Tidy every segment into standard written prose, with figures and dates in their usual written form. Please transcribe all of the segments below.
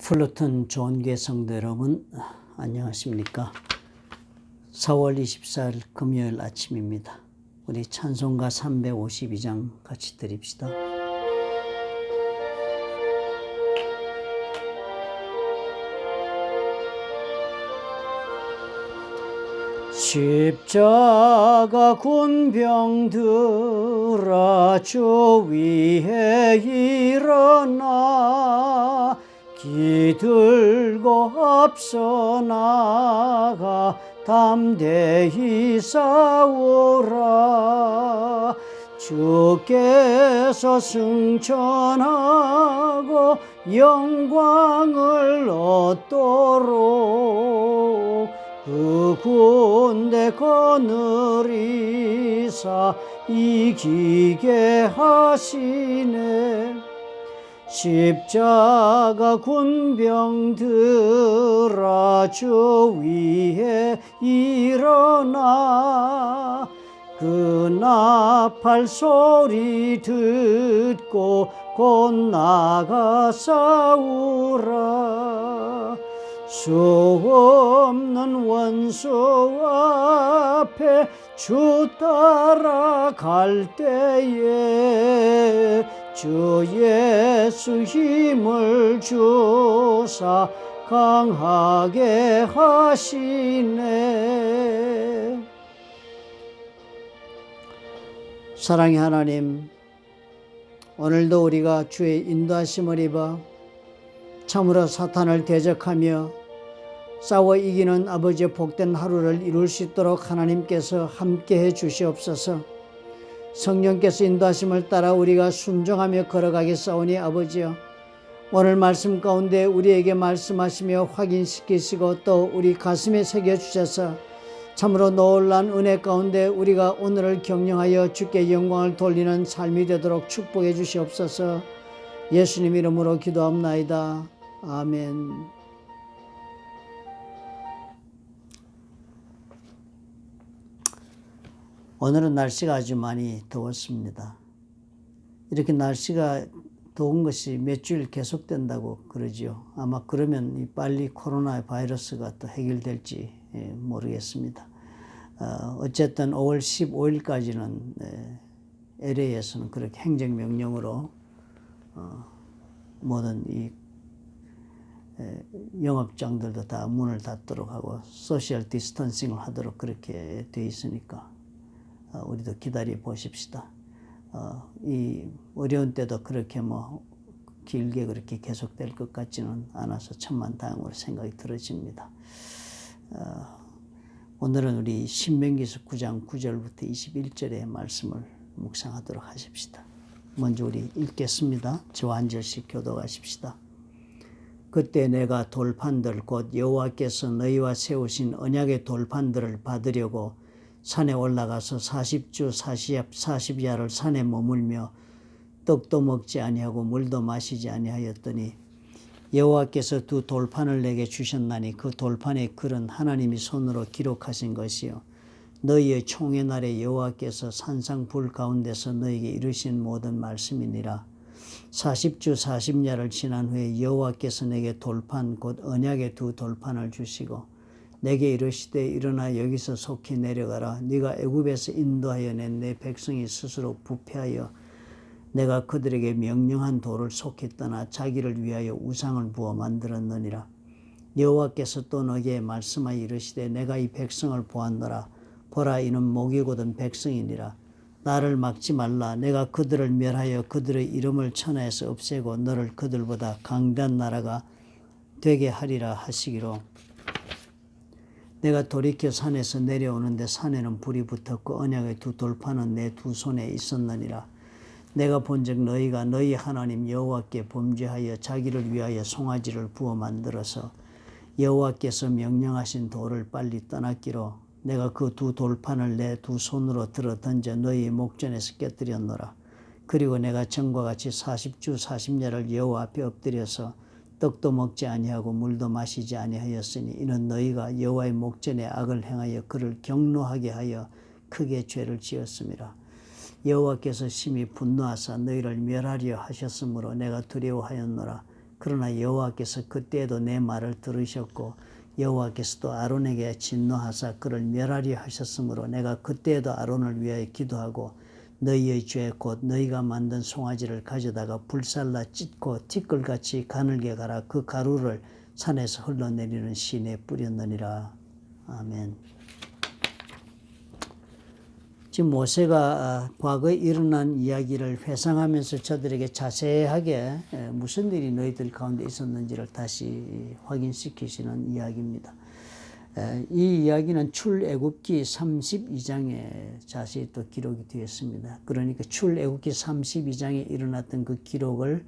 플루턴 좋은교회 성도 여러분, 안녕하십니까? 4월 24일 금요일 아침입니다. 우리 찬송가 352장 같이 드립시다. 십자가 군병들아 주 위에 일어나 기들고 앞서 나가 담대히 싸우라. 주께서 승천하고 영광을 얻도록 그 군대 거느리사 이기게 하시네. 십자가 군병들아 주 위에 일어나 그 나팔 소리 듣고 곧 나가 싸우라. 수 없는 원수 앞에 주 따라갈 때에 주 예수 힘을 주사 강하게 하시네. 사랑의 하나님, 오늘도 우리가 주의 인도하심을 입어 참으로 사탄을 대적하며 싸워 이기는 아버지의 복된 하루를 이룰 수 있도록 하나님께서 함께해 주시옵소서. 성령께서 인도하심을 따라 우리가 순종하며 걸어가겠사오니 아버지여, 오늘 말씀 가운데 우리에게 말씀하시며 확인시키시고 또 우리 가슴에 새겨주셔서 참으로 놀란 은혜 가운데 우리가 오늘을 경영하여 주께 영광을 돌리는 삶이 되도록 축복해 주시옵소서. 예수님 이름으로 기도합나이다. 아멘. 오늘은 날씨가 아주 많이 더웠습니다. 이렇게 날씨가 더운 것이 몇 주일 계속된다고 그러지요. 아마 그러면 빨리 코로나 바이러스가 또 해결될지 모르겠습니다. 어쨌든 5월 15일까지는 LA에서는 그렇게 행정명령으로 모든 이 영업장들도 다 문을 닫도록 하고 소셜 디스턴싱을 하도록 그렇게 돼 있으니까 우리도 기다려 보십시다. 이 어려운 때도 그렇게 길게 그렇게 계속될 것 같지는 않아서 천만다행으로 생각이 들어집니다. 오늘은 우리 신명기서 9장 9절부터 21절의 말씀을 묵상하도록 하십시다. 먼저 우리 읽겠습니다. 저와 한 절씩 교독하십시다. 그때 내가 돌판들 곧 여호와께서 너희와 세우신 언약의 돌판들을 받으려고 산에 올라가서 40주 40야를 산에 머물며 떡도 먹지 아니하고 물도 마시지 아니하였더니 여호와께서 두 돌판을 내게 주셨나니 그 돌판의 글은 하나님이 손으로 기록하신 것이요 너희의 총회 날에 여호와께서 산상 불 가운데서 너희에게 이르신 모든 말씀이니라. 40주 40야를 지난 후에 여호와께서 내게 돌판 곧 언약의 두 돌판을 주시고 내게 이르시되 일어나 여기서 속히 내려가라. 네가 애굽에서 인도하여 낸 내 백성이 스스로 부패하여 내가 그들에게 명령한 도를 속히 떠나 자기를 위하여 우상을 부어 만들었느니라. 여호와께서 또 너에게 말씀하여 이르시되 내가 이 백성을 보았노라. 보라, 이는 목이 곧은 백성이니라. 나를 막지 말라. 내가 그들을 멸하여 그들의 이름을 천하에서 없애고 너를 그들보다 강대한 나라가 되게 하리라 하시기로 내가 돌이켜 산에서 내려오는데 산에는 불이 붙었고 언약의 두 돌판은 내 두 손에 있었느니라. 내가 본즉 너희가 너희 하나님 여호와께 범죄하여 자기를 위하여 송아지를 부어 만들어서 여호와께서 명령하신 돌을 빨리 떠났기로 내가 그 두 돌판을 내 두 손으로 들어 던져 너희의 목전에서 깨뜨렸노라. 그리고 내가 전과 같이 40주 40야를 여호와 앞에 엎드려서 떡도 먹지 아니하고 물도 마시지 아니하였으니 이는 너희가 여호와의 목전에 악을 행하여 그를 경노하게 하여 크게 죄를 지었음이라. 여호와께서 심히 분노하사 너희를 멸하려 하셨으므로 내가 두려워하였노라. 그러나 여호와께서 그때에도 내 말을 들으셨고 여호와께서도 아론에게 진노하사 그를 멸하려 하셨으므로 내가 그때에도 아론을 위하여 기도하고 너희의 죄 곧 너희가 만든 송아지를 가져다가 불살라 찢고 티끌같이 가늘게 갈아 그 가루를 산에서 흘러내리는 시내에 뿌렸느니라. 아멘. 지금 모세가 과거에 일어난 이야기를 회상하면서 저들에게 자세하게 무슨 일이 너희들 가운데 있었는지를 다시 확인시키시는 이야기입니다. 이 이야기는 출애굽기 32장에 자세히 또 기록이 되어 있습니다. 그러니까 출애굽기 32장에 일어났던 그 기록을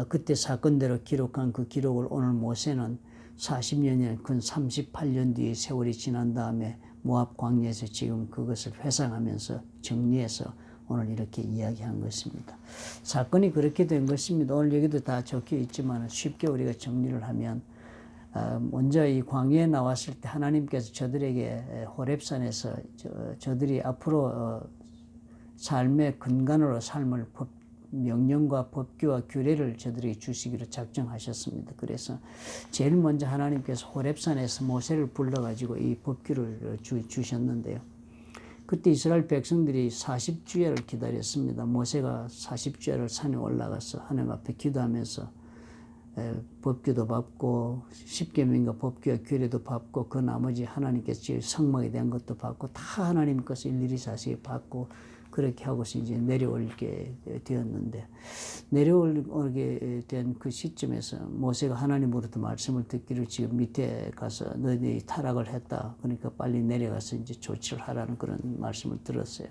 그때 사건대로 기록한 그 기록을 오늘 모세는 40년이 근 38년 뒤에 세월이 지난 다음에 모압 광야에서 지금 그것을 회상하면서 정리해서 오늘 이렇게 이야기한 것입니다. 사건이 그렇게 된 것입니다. 오늘 여기도 다 적혀 있지만 쉽게 우리가 정리를 하면 먼저 이 광야에 나왔을 때 하나님께서 저들에게 호렙산에서 저들이 앞으로 삶의 근간으로 삶을 명령과 법규와 규례를 저들에게 주시기로 작정하셨습니다. 그래서 제일 먼저 하나님께서 호렙산에서 모세를 불러가지고 이 법규를 주셨는데요. 그때 이스라엘 백성들이 40주야를 기다렸습니다. 모세가 40주야를 산에 올라가서 하나님 앞에 기도하면서 법규도 받고 십계명과 법규와 규례도 받고 그 나머지 하나님께서 성막에 대한 것도 받고 다 하나님 것을 일일이 자세히 받고 그렇게 하고서 이제 내려오게 되었는데 내려오게 된 그 시점에서 모세가 하나님으로부터 말씀을 듣기를 지금 밑에 가서 너희들이 타락을 했다. 그러니까 빨리 내려가서 이제 조치를 하라는 그런 말씀을 들었어요.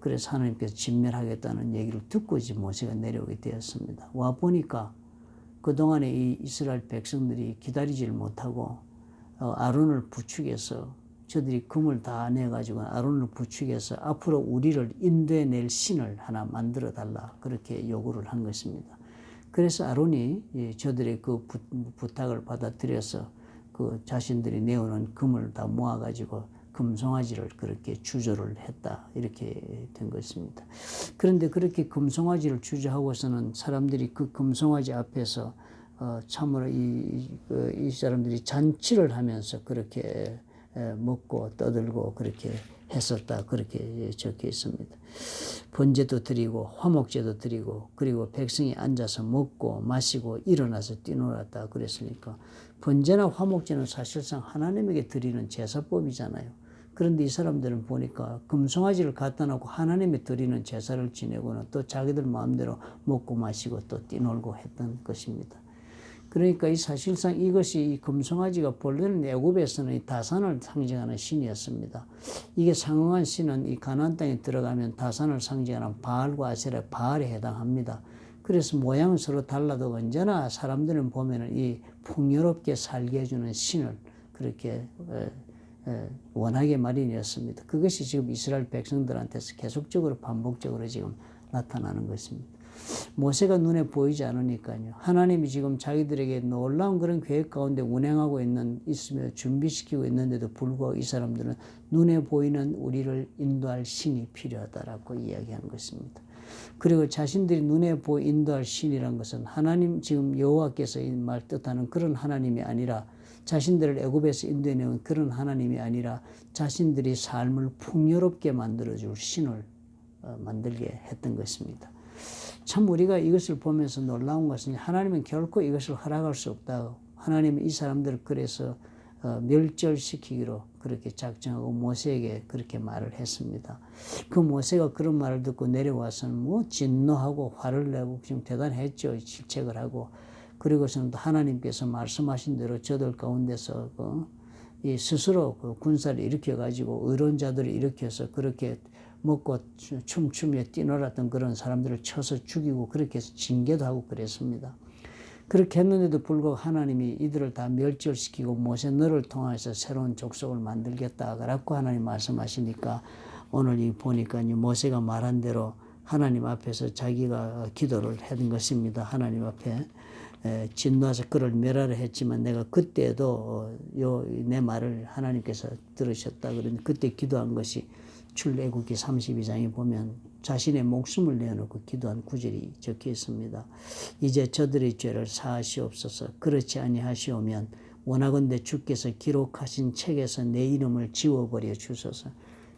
그래서 하나님께서 진멸하겠다는 얘기를 듣고 이제 모세가 내려오게 되었습니다. 와 보니까 그동안에 이 이스라엘 백성들이 기다리지를 못하고 아론을 부축해서 저들이 금을 다 내가지고 아론을 부축해서 앞으로 우리를 인도해낼 신을 하나 만들어 달라 그렇게 요구를 한 것입니다. 그래서 아론이 저들의 그 부탁을 받아들여서 그 자신들이 내오는 금을 다 모아가지고 금송아지를 그렇게 주조를 했다 이렇게 된 것입니다. 그런데 그렇게 금송아지를 주조하고서는 사람들이 그 금송아지 앞에서 참으로 이 사람들이 잔치를 하면서 그렇게 먹고 떠들고 그렇게 했었다 그렇게 적혀 있습니다. 번제도 드리고 화목제도 드리고 그리고 백성이 앉아서 먹고 마시고 일어나서 뛰놀았다 그랬으니까 번제나 화목제는 사실상 하나님에게 드리는 제사법이잖아요. 그런데 이 사람들은 보니까 금송아지를 갖다 놓고 하나님에 드리는 제사를 지내고는 또 자기들 마음대로 먹고 마시고 또 뛰놀고 했던 것입니다. 그러니까 이 사실상 이것이 이 금송아지가 본래는 애굽에서는 이 다산을 상징하는 신이었습니다. 이게 상응한 신은 이 가나안 땅에 들어가면 다산을 상징하는 바알과 아세라 바알에 해당합니다. 그래서 모양은 서로 달라도 언제나 사람들은 보면은 이 풍요롭게 살게 해주는 신을 그렇게 원하게 마련이었습니다. 그것이 지금 이스라엘 백성들한테서 계속적으로 반복적으로 지금 나타나는 것입니다. 모세가 눈에 보이지 않으니까요. 하나님이 지금 자기들에게 놀라운 그런 계획 가운데 운행하고 있으며 준비시키고 있는데도 불구하고 이 사람들은 눈에 보이는 우리를 인도할 신이 필요하다라고 이야기한 것입니다. 그리고 자신들이 눈에 인도할 신이란 것은 하나님 지금 여호와께서 이 말 뜻하는 그런 하나님이 아니라 자신들을 애굽에서 인도해내온 그런 하나님이 아니라 자신들이 삶을 풍요롭게 만들어줄 신을 만들게 했던 것입니다. 참 우리가 이것을 보면서 놀라운 것은 하나님은 결코 이것을 허락할 수 없다고 하나님은 이 사람들을 그래서 멸절시키기로 그렇게 작정하고 모세에게 그렇게 말을 했습니다. 그 모세가 그런 말을 듣고 내려와서는 뭐 진노하고 화를 내고 지금 대단했죠. 질책을 하고 그리고서는 하나님께서 말씀하신 대로 저들 가운데서 이 스스로 그 군사를 일으켜가지고 의론자들을 일으켜서 그렇게 먹고 춤추며 뛰놀았던 그런 사람들을 쳐서 죽이고 그렇게 해서 징계도 하고 그랬습니다. 그렇게 했는데도 불구하고 하나님이 이들을 다 멸절시키고 모세 너를 통해서 새로운 족속을 만들겠다라고 하나님 말씀하시니까 오늘 보니까 모세가 말한 대로 하나님 앞에서 자기가 기도를 했던 것입니다. 하나님 앞에 진노하사 그를 멸하라 했지만 내가 그때도 내 말을 하나님께서 들으셨다. 그러니 그때 기도한 것이 출애굽기 32장에 보면 자신의 목숨을 내어놓고 기도한 구절이 적혀 있습니다. 이제 저들의 죄를 사하시옵소서. 그렇지 아니하시오면 원하건대 주께서 기록하신 책에서 내 이름을 지워버려 주소서.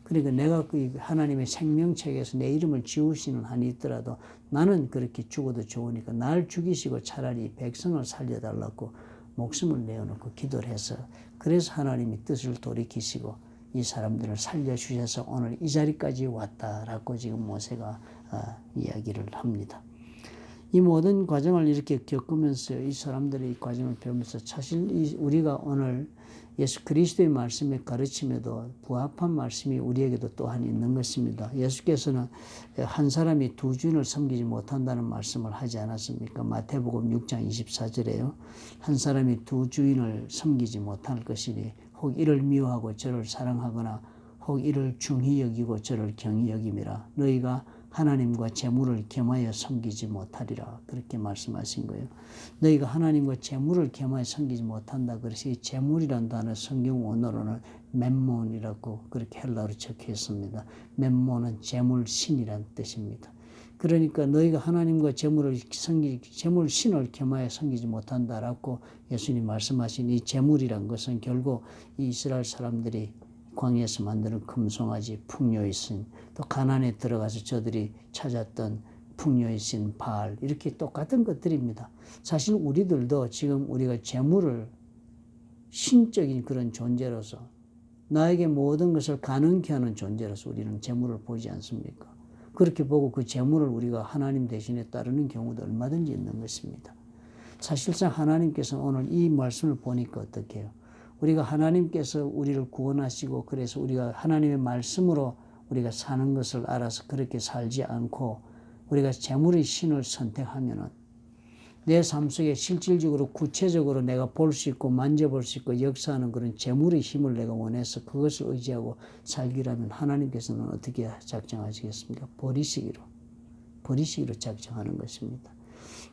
그러니까 내가 그 하나님의 생명책에서 내 이름을 지우시는 한이 있더라도 나는 그렇게 죽어도 좋으니까 날 죽이시고 차라리 백성을 살려달라고 목숨을 내어놓고 기도를 해서, 그래서 하나님이 뜻을 돌이키시고 이 사람들을 살려주셔서 오늘 이 자리까지 왔다라고 지금 모세가 이야기를 합니다. 이 모든 과정을 이렇게 겪으면서 이 사람들의 이 과정을 배우면서 사실 우리가 오늘 예수 그리스도의 말씀의 가르침에도 부합한 말씀이 우리에게도 또한 있는 것입니다. 예수께서는 한 사람이 두 주인을 섬기지 못한다는 말씀을 하지 않았습니까? 마태복음 6장 24절에요. 한 사람이 두 주인을 섬기지 못할 것이니 혹 이를 미워하고 저를 사랑하거나 혹 이를 중히 여기고 저를 경히 여김이라. 너희가 하나님과 재물을 겸하여 섬기지 못하리라. 그렇게 말씀하신 거예요. 너희가 하나님과 재물을 겸하여 섬기지 못한다. 그래서 이 재물이라는 단어 성경 원어로는 멤몬이라고 그렇게 헬라어로 적혀 있습니다. 멤몬은 재물신이라는 뜻입니다. 그러니까 너희가 하나님과 재물 신을 겸하여 섬기지 못한다라고 예수님이 말씀하신 이 재물이란 것은 결국 이 이스라엘 사람들이 광야에서 만드는 금송아지, 풍요의 신, 또 가나안에 들어가서 저들이 찾았던 풍요의 신 바알, 이렇게 똑같은 것들입니다. 사실 우리들도 지금 우리가 재물을 신적인 그런 존재로서 나에게 모든 것을 가능케 하는 존재로서 우리는 재물을 보지 않습니까? 그렇게 보고 그 재물을 우리가 하나님 대신에 따르는 경우도 얼마든지 있는 것입니다. 사실상 하나님께서 오늘 이 말씀을 보니까 어떻게 해요? 우리가 하나님께서 우리를 구원하시고 그래서 우리가 하나님의 말씀으로 우리가 사는 것을 알아서 그렇게 살지 않고 우리가 재물의 신을 선택하면은 내 삶 속에 실질적으로 구체적으로 내가 볼 수 있고 만져볼 수 있고 역사하는 그런 재물의 힘을 내가 원해서 그것을 의지하고 살기라면 하나님께서는 어떻게 작정하시겠습니까? 버리시기로 작정하는 것입니다.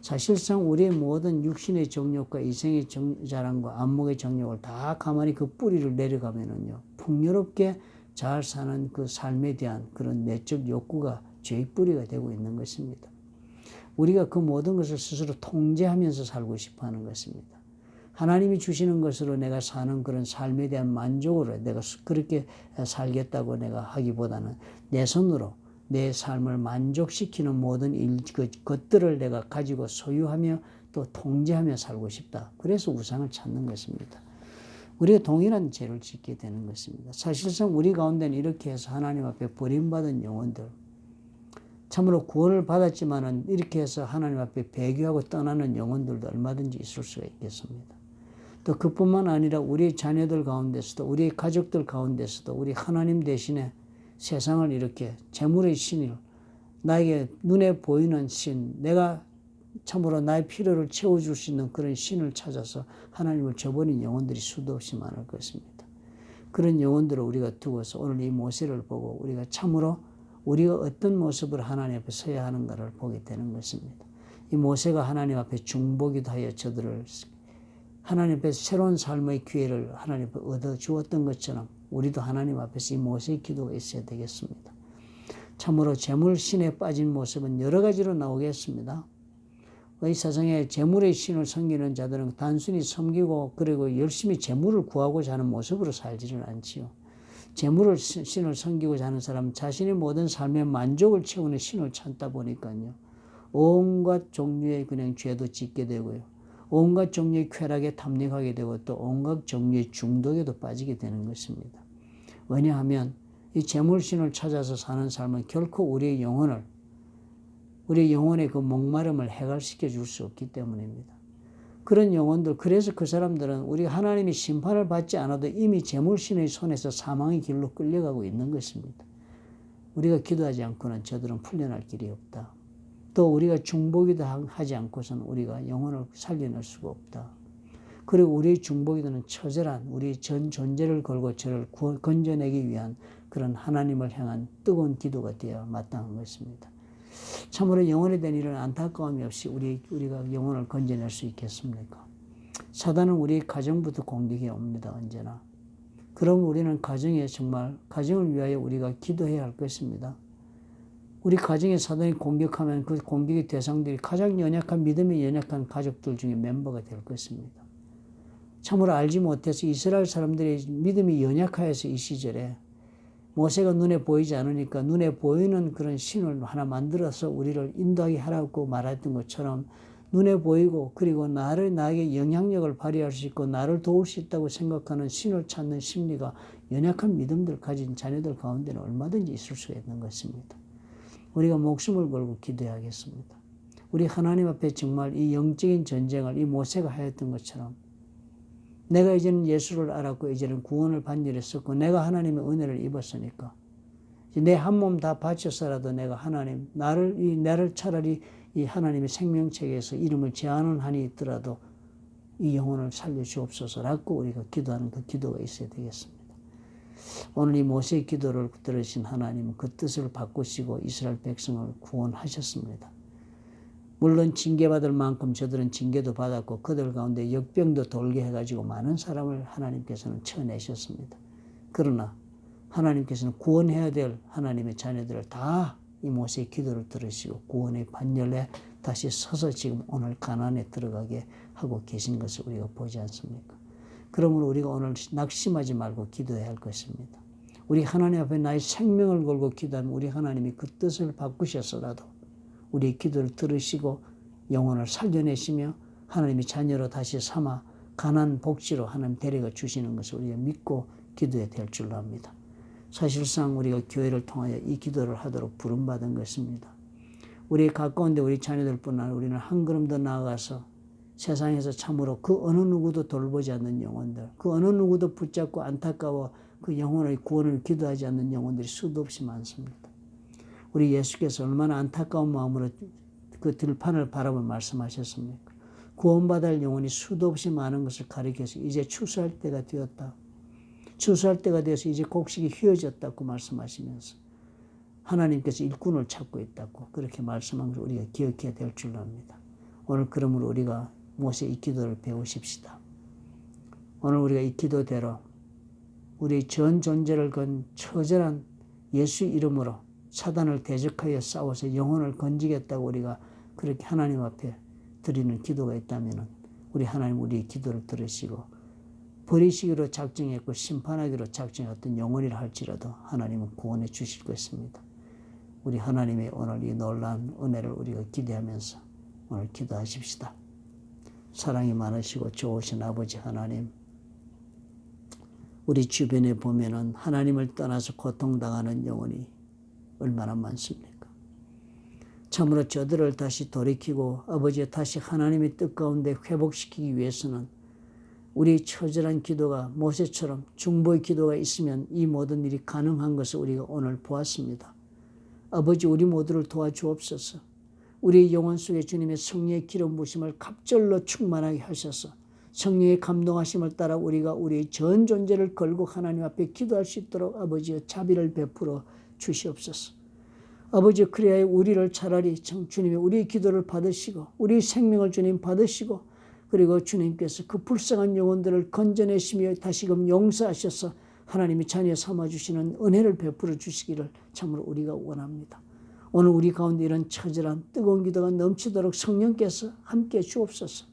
사실상 우리의 모든 육신의 정욕과 이생의 자랑과 안목의 정욕을 다 가만히 그 뿌리를 내려가면은요, 풍요롭게 잘 사는 그 삶에 대한 그런 내적 욕구가 죄의 뿌리가 되고 있는 것입니다. 우리가 그 모든 것을 스스로 통제하면서 살고 싶어 하는 것입니다. 하나님이 주시는 것으로 내가 사는 그런 삶에 대한 만족으로 내가 그렇게 살겠다고 내가 하기보다는 내 손으로 내 삶을 만족시키는 모든 것들을 내가 가지고 소유하며 또 통제하며 살고 싶다. 그래서 우상을 찾는 것입니다. 우리가 동일한 죄를 짓게 되는 것입니다. 사실상 우리 가운데는 이렇게 해서 하나님 앞에 버림받은 영혼들, 참으로 구원을 받았지만은 이렇게 해서 하나님 앞에 배교하고 떠나는 영혼들도 얼마든지 있을 수가 있겠습니다. 또 그뿐만 아니라 우리 자녀들 가운데서도 우리 가족들 가운데서도 우리 하나님 대신에 세상을 이렇게 재물의 신을 나에게 눈에 보이는 신, 내가 참으로 나의 필요를 채워줄 수 있는 그런 신을 찾아서 하나님을 저버린 영혼들이 수도 없이 많을 것입니다. 그런 영혼들을 우리가 두고서 오늘 이 모세를 보고 우리가 참으로 우리가 어떤 모습으로 하나님 앞에 서야 하는가를 보게 되는 것입니다. 이 모세가 하나님 앞에 중보기도 하여 저들을 하나님 앞에서 새로운 삶의 기회를 하나님 앞에 얻어주었던 것처럼 우리도 하나님 앞에서 이 모세의 기도가 있어야 되겠습니다. 참으로 재물신에 빠진 모습은 여러 가지로 나오겠습니다. 이 세상에 재물의 신을 섬기는 자들은 단순히 섬기고 그리고 열심히 재물을 구하고자 하는 모습으로 살지는 않지요. 재물을 신을 섬기고자 하는 사람은 자신의 모든 삶의 만족을 채우는 신을 찾다 보니까요. 온갖 종류의 그냥 죄도 짓게 되고요. 온갖 종류의 쾌락에 탐닉하게 되고 또 온갖 종류의 중독에도 빠지게 되는 것입니다. 왜냐하면 이 재물신을 찾아서 사는 삶은 결코 우리의 영혼의 그 목마름을 해결시켜 줄 수 없기 때문입니다. 그런 영혼들, 그래서 그 사람들은 우리 하나님이 심판을 받지 않아도 이미 재물신의 손에서 사망의 길로 끌려가고 있는 것입니다. 우리가 기도하지 않고는 저들은 풀려날 길이 없다. 또 우리가 중보기도 하지 않고서는 우리가 영혼을 살려낼 수가 없다. 그리고 우리의 중보기도는 처절한 우리의 전 존재를 걸고 저를 건져내기 위한 그런 하나님을 향한 뜨거운 기도가 되어야 마땅한 것입니다. 참으로 영혼에 대한 일은 안타까움이 없이 우리가 영혼을 건져낼 수 있겠습니까? 사단은 우리 가정부터 공격해 옵니다. 언제나. 그럼 우리는 가정을 위하여 우리가 기도해야 할 것입니다. 우리 가정에 사단이 공격하면 그 공격의 대상들이 가장 연약한 믿음이 연약한 가족들 중에 멤버가 될 것입니다. 참으로 알지 못해서 이스라엘 사람들이 믿음이 연약하여서 이 시절에 모세가 눈에 보이지 않으니까 눈에 보이는 그런 신을 하나 만들어서 우리를 인도하게 하라고 말했던 것처럼 눈에 보이고 그리고 나에게 영향력을 발휘할 수 있고 나를 도울 수 있다고 생각하는 신을 찾는 심리가 연약한 믿음들 가진 자녀들 가운데는 얼마든지 있을 수가 있는 것입니다. 우리가 목숨을 걸고 기도해야겠습니다. 우리 하나님 앞에 정말 이 영적인 전쟁을 이 모세가 하였던 것처럼 내가 이제는 예수를 알았고 이제는 구원을 반열했었고 내가 하나님의 은혜를 입었으니까 내 한 몸 다 바쳐서라도 내가 나를 차라리 이 하나님의 생명책에서 이름을 제한은 한이 있더라도 이 영혼을 살려주옵소서라고 우리가 기도하는 그 기도가 있어야 되겠습니다. 오늘 이 모세의 기도를 들으신 하나님은 그 뜻을 바꾸시고 이스라엘 백성을 구원하셨습니다. 물론 징계받을 만큼 저들은 징계도 받았고 그들 가운데 역병도 돌게 해가지고 많은 사람을 하나님께서는 쳐내셨습니다. 그러나 하나님께서는 구원해야 될 하나님의 자녀들을 다 이 모세의 기도를 들으시고 구원의 반열에 다시 서서 지금 오늘 가나안에 들어가게 하고 계신 것을 우리가 보지 않습니까? 그러므로 우리가 오늘 낙심하지 말고 기도해야 할 것입니다. 우리 하나님 앞에 나의 생명을 걸고 기도하면 우리 하나님이 그 뜻을 바꾸셔서라도 우리의 기도를 들으시고 영혼을 살려내시며 하나님의 자녀로 다시 삼아 가난 복지로 하나님 데려가 주시는 것을 우리가 믿고 기도해야 될 줄로 압니다. 사실상 우리가 교회를 통하여 이 기도를 하도록 부름받은 것입니다. 우리 가까운데 우리 자녀들뿐 아니라 우리는 한 걸음 더 나아가서 세상에서 참으로 그 어느 누구도 돌보지 않는 영혼들, 그 어느 누구도 붙잡고 안타까워 그 영혼의 구원을 기도하지 않는 영혼들이 수도 없이 많습니다. 우리 예수께서 얼마나 안타까운 마음으로 그 들판을 바라보며 말씀하셨습니까? 구원받을 영혼이 수도 없이 많은 것을 가리켜서 이제 추수할 때가 되었다. 추수할 때가 되어서 이제 곡식이 휘어졌다고 말씀하시면서 하나님께서 일꾼을 찾고 있다고 그렇게 말씀한 것을 우리가 기억해야 될 줄로 압니다. 오늘 그러므로 우리가 모세의 이 기도를 배우십시다. 오늘 우리가 이 기도대로 우리의 전 존재를 건 처절한 예수 이름으로 사단을 대적하여 싸워서 영혼을 건지겠다고 우리가 그렇게 하나님 앞에 드리는 기도가 있다면 우리 하나님 우리의 기도를 들으시고 버리시기로 작정했고 심판하기로 작정했던 영혼이라 할지라도 하나님은 구원해 주실 것입니다. 우리 하나님의 오늘 이 놀라운 은혜를 우리가 기대하면서 오늘 기도하십시다. 사랑이 많으시고 좋으신 아버지 하나님, 우리 주변에 보면은 하나님을 떠나서 고통당하는 영혼이 얼마나 많습니까? 참으로 저들을 다시 돌이키고 아버지의 다시 하나님의 뜻 가운데 회복시키기 위해서는 우리 처절한 기도가 모세처럼 중보의 기도가 있으면 이 모든 일이 가능한 것을 우리가 오늘 보았습니다. 아버지 우리 모두를 도와주옵소서. 우리의 영혼 속에 주님의 성령의 기름 부으심을 갑절로 충만하게 하셔서 성령의 감동하심을 따라 우리가 우리의 전 존재를 걸고 하나님 앞에 기도할 수 있도록 아버지의 자비를 베풀어 주시옵소서. 아버지 그래야 우리를 차라리 주님의 우리의 기도를 받으시고 우리의 생명을 주님 받으시고 그리고 주님께서 그 불쌍한 영혼들을 건져내시며 다시금 용서하셔서 하나님의 자녀 삼아주시는 은혜를 베풀어 주시기를 참으로 우리가 원합니다. 오늘 우리 가운데 이런 처절한 뜨거운 기도가 넘치도록 성령께서 함께 주옵소서.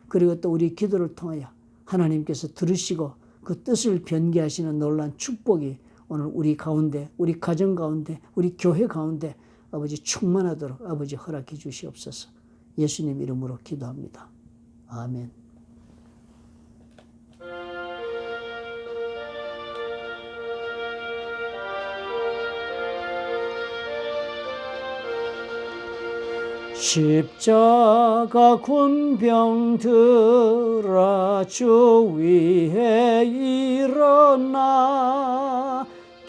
그리고 또 우리 기도를 통하여 하나님께서 들으시고 그 뜻을 변개하시는 놀라운 축복이 오늘 우리 가운데, 우리 가정 가운데, 우리 교회 가운데 아버지 충만하도록 아버지 허락해 주시옵소서. 예수님 이름으로 기도합니다. 아멘. 십자가 군병들아 주 위에 일어나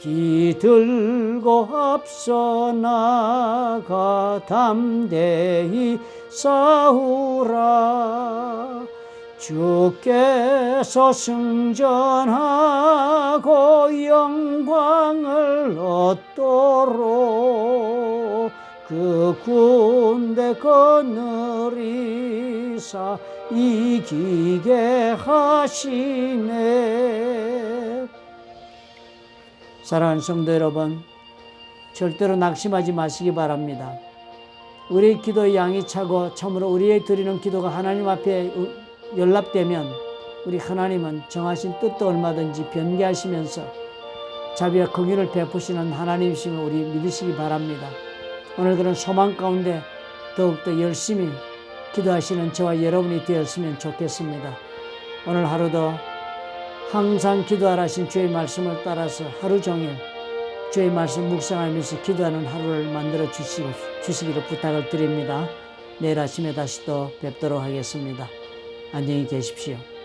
기들고 앞서 나가 담대히 싸우라. 주께서 승전하고 영광을 얻도록 그 군대 거느리사 이기게 하시네. 사랑하는 성도 여러분, 절대로 낙심하지 마시기 바랍니다. 우리의 기도의 양이 차고 참으로 우리의 드리는 기도가 하나님 앞에 연락되면 우리 하나님은 정하신 뜻도 얼마든지 변개하시면서 자비와 긍휼을 베푸시는 하나님이심을 우리 믿으시기 바랍니다. 오늘 그런 소망 가운데 더욱더 열심히 기도하시는 저와 여러분이 되었으면 좋겠습니다. 오늘 하루도 항상 기도하라 하신 주의 말씀을 따라서 하루 종일 주의 말씀 묵상하면서 기도하는 하루를 만들어 주시기를 부탁을 드립니다. 내일 아침에 다시 또 뵙도록 하겠습니다. 안녕히 계십시오.